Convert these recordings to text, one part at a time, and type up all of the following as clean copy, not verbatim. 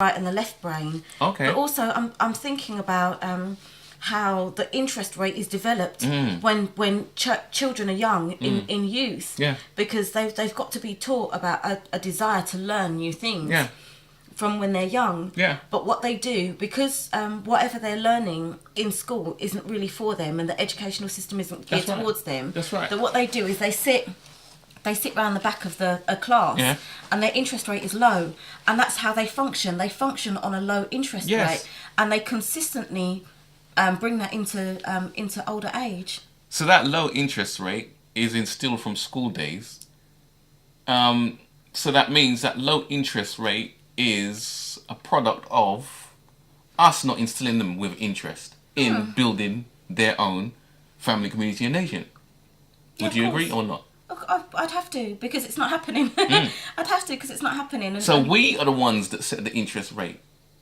right and the left brain. Okay. But also, I'm thinking about how the interest rate is developed when children are young in youth. Yeah. Because they've got to be taught about a desire to learn new things. Yeah. From when they're young. Yeah. But what they do, because whatever they're learning in school isn't really for them, and the educational system isn't geared towards them. That's right. That what they do is they sit round the back of a class, and their interest rate is low, and that's how they function. They function on a low interest rate, and they consistently bring that into older age. So that low interest rate is instilled from school days. So that means that low interest rate is a product of us not instilling them with interest in building their own family, community, and nation. Would you agree or not? I'd have to, because it's not happening. I'd have to, because it's not happening. So we are the ones that set the interest rate,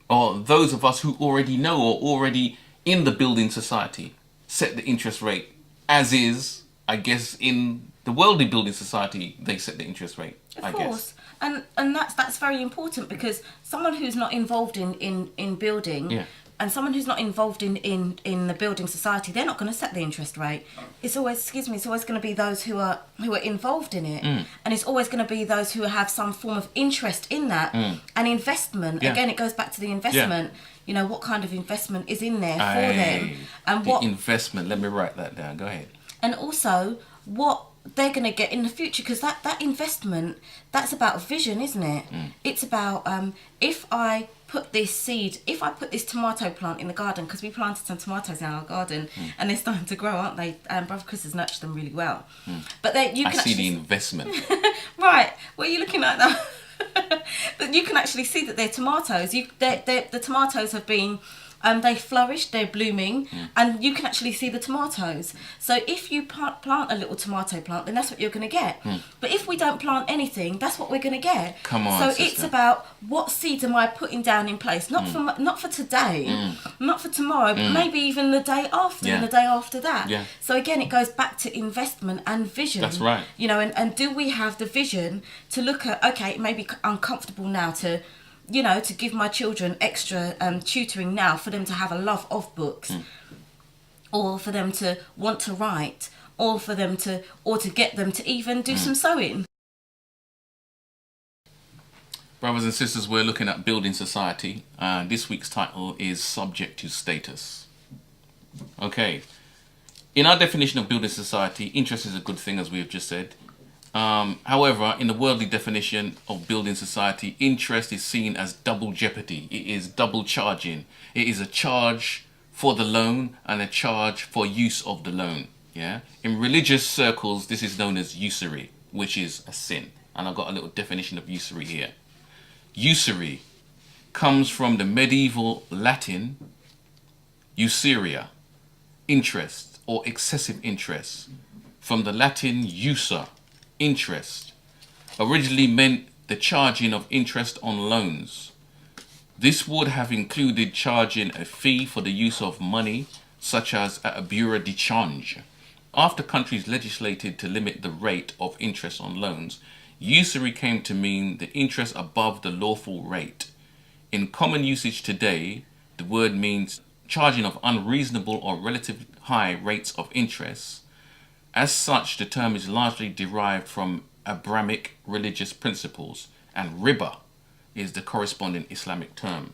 or those of us who already know or already in the building society set the interest rate, as is, I guess, in the worldly building society, they set the interest rate. Of course. And that's very important, because someone who's not involved in building, and someone who's not involved in the building society, they're not going to set the interest rate. It's always, it's always going to be those who are involved in it, and it's always going to be those who have some form of interest in that, and investment. Again, it goes back to the investment. You know, what kind of investment is in there for them, and what investment. Let me write that down. Go ahead. And also what they're going to get in the future, because that investment, that's about vision, isn't it? It's about if I put this tomato plant in the garden, because we planted some tomatoes in our garden, and they're starting to grow, aren't they? Brother Chris has nurtured them really well. But you can see the investment. Right, what are you looking at now? But you can actually see that they're tomatoes. The tomatoes have been they flourished, they're blooming, and you can actually see the tomatoes. So if you plant a little tomato plant, then that's what you're going to get. But if we don't plant anything, that's what we're going to get. Come on, so sister. It's about what seeds am I putting down in place, not for today, not for tomorrow, but maybe even the day after, and the day after that. So again, it goes back to investment and vision. That's right. You know, and do we have the vision to look at, okay, it may be uncomfortable now to give my children extra tutoring now for them to have a love of books, or for them to want to write, or to get them to even do some sewing. Brothers and sisters, we're looking at building society. This week's title is Subject to Status. Okay. In our definition of building society, interest is a good thing, as we have just said. However, in the worldly definition of building society, interest is seen as double jeopardy. It is double charging. It is a charge for the loan and a charge for use of the loan. In religious circles, this is known as usury, which is a sin. And I've got a little definition of usury here. Usury comes from the medieval Latin usuria, interest or excessive interest, from the Latin usa, interest, originally meant the charging of interest on loans. This would have included charging a fee for the use of money, such as at a bureau de change. After countries legislated to limit the rate of interest on loans, usury came to mean the interest above the lawful rate. In common usage today, the word means charging of unreasonable or relatively high rates of interest. As such, the term is largely derived from Abrahamic religious principles, and riba is the corresponding Islamic term.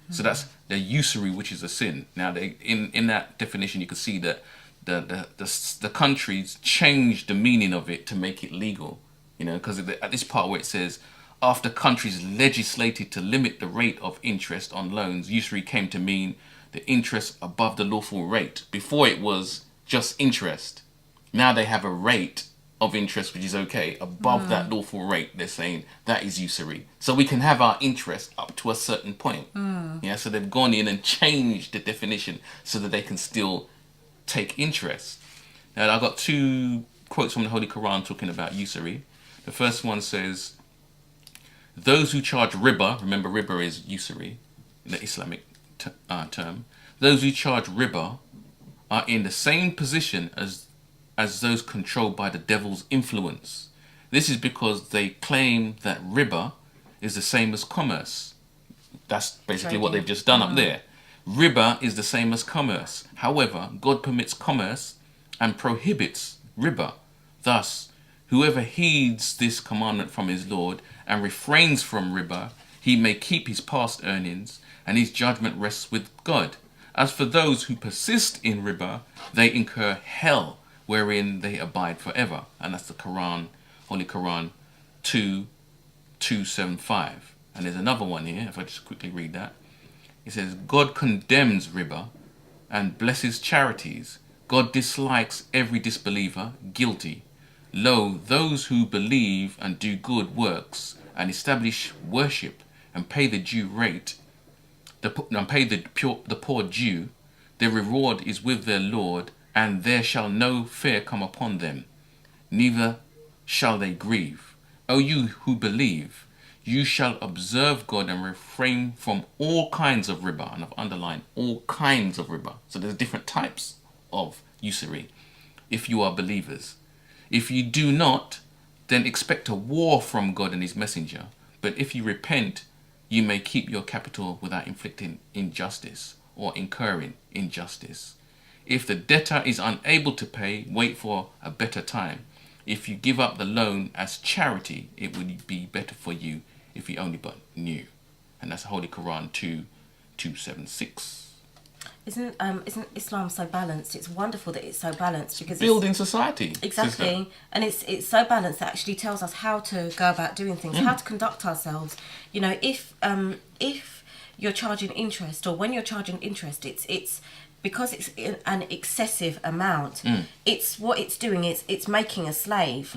So that's the usury, which is a sin. Now, in that definition, you can see that the countries changed the meaning of it to make it legal. Because at this part where it says, after countries legislated to limit the rate of interest on loans, usury came to mean the interest above the lawful rate. Before it was just interest. Now they have a rate of interest which is okay. Above that lawful rate, they're saying that is usury. So we can have our interest up to a certain point. So they've gone in and changed the definition so that they can still take interest. Now I've got two quotes from the Holy Quran talking about usury. The first one says, those who charge riba, remember riba is usury, the Islamic term. Those who charge riba are in the same position as those controlled by the devil's influence. This is because they claim that riba is the same as commerce, That's basically what they've just done up there. Riba is the same as commerce. However, God permits commerce and prohibits riba. Thus, whoever heeds this commandment from his Lord and refrains from riba, he may keep his past earnings, and his judgment rests with God. As for those who persist in riba, they incur hell, wherein they abide forever. And that's the Quran, Holy Quran 2:275. And there's another one here, if I just quickly read that. It says, God condemns riba and blesses charities. God dislikes every disbeliever, guilty. Lo, those who believe and do good works and establish worship and pay the due rate, and pay the poor due, their reward is with their Lord, and there shall no fear come upon them, neither shall they grieve. O you who believe, you shall observe God and refrain from all kinds of riba. And I've underlined all kinds of riba. So there's different types of usury if you are believers. If you do not, then expect a war from God and his messenger. But if you repent, you may keep your capital without inflicting injustice or incurring injustice. If the debtor is unable to pay, wait for a better time. If you give up the loan as charity, it would be better for you if you only but knew. And that's Holy Quran 2:276. Isn't Islam so balanced? It's wonderful that it's so balanced because building society. Exactly, sister. And it's so balanced that actually tells us how to go about doing things, how to conduct ourselves. You know, if you're charging interest, or when you're charging interest, it's because it's an excessive amount. It's what it's doing. It's making a slave.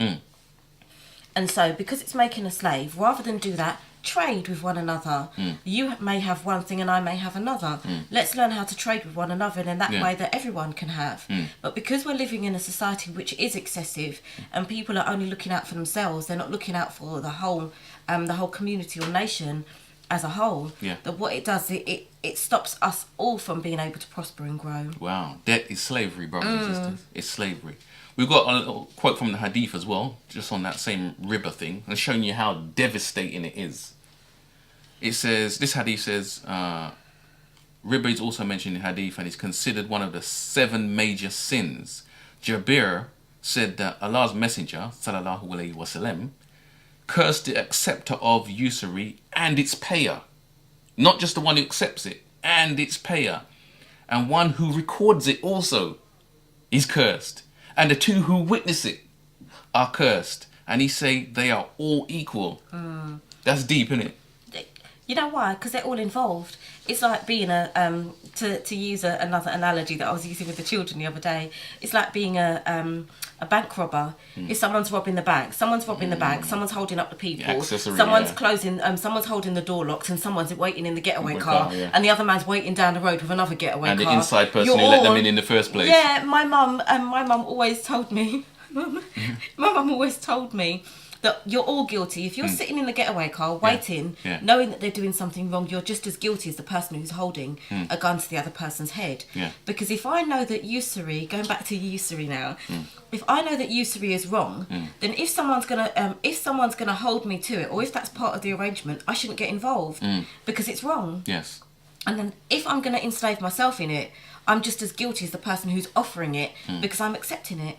And so, because it's making a slave, rather than do that, trade with one another. You may have one thing and I may have another. Let's learn how to trade with one another, and in that way that everyone can have. But because we're living in a society which is excessive and people are only looking out for themselves, they're not looking out for the whole community or nation as a whole, that what it does, it stops us all from being able to prosper and grow. Wow, debt is slavery, brothers and sisters. It's slavery. We've got a little quote from the Hadith as well, just on that same riba thing, and showing you how devastating it is. It says, this Hadith says, riba is also mentioned in Hadith and is considered one of the 7 major sins. Jabir said that Allah's Messenger, sallallahu alaihi wasallam, cursed the acceptor of usury and its payer. Not just the one who accepts it, and its payer. And one who records it also is cursed. And the 2 who witness it are cursed. And he say they are all equal. That's deep, isn't it? You know why? Because they're all involved. It's like being to use another analogy that I was using with the children the other day. It's like being a bank robber. If someone's robbing the bank, someone's holding up the people, someone's holding the door locks, and someone's waiting in the getaway car, and the other man's waiting down the road with another getaway car. And the inside person who let them in the first place. Yeah, my mum always told me. My mum always told me that you're all guilty. If you're sitting in the getaway car waiting, knowing that they're doing something wrong, you're just as guilty as the person who's holding a gun to the other person's head. Because if I know that usury, going back to usury now, if I know that usury is wrong, then if someone's gonna hold me to it, or if that's part of the arrangement, I shouldn't get involved because it's wrong. Yes. And then if I'm gonna enslave myself in it, I'm just as guilty as the person who's offering it because I'm accepting it.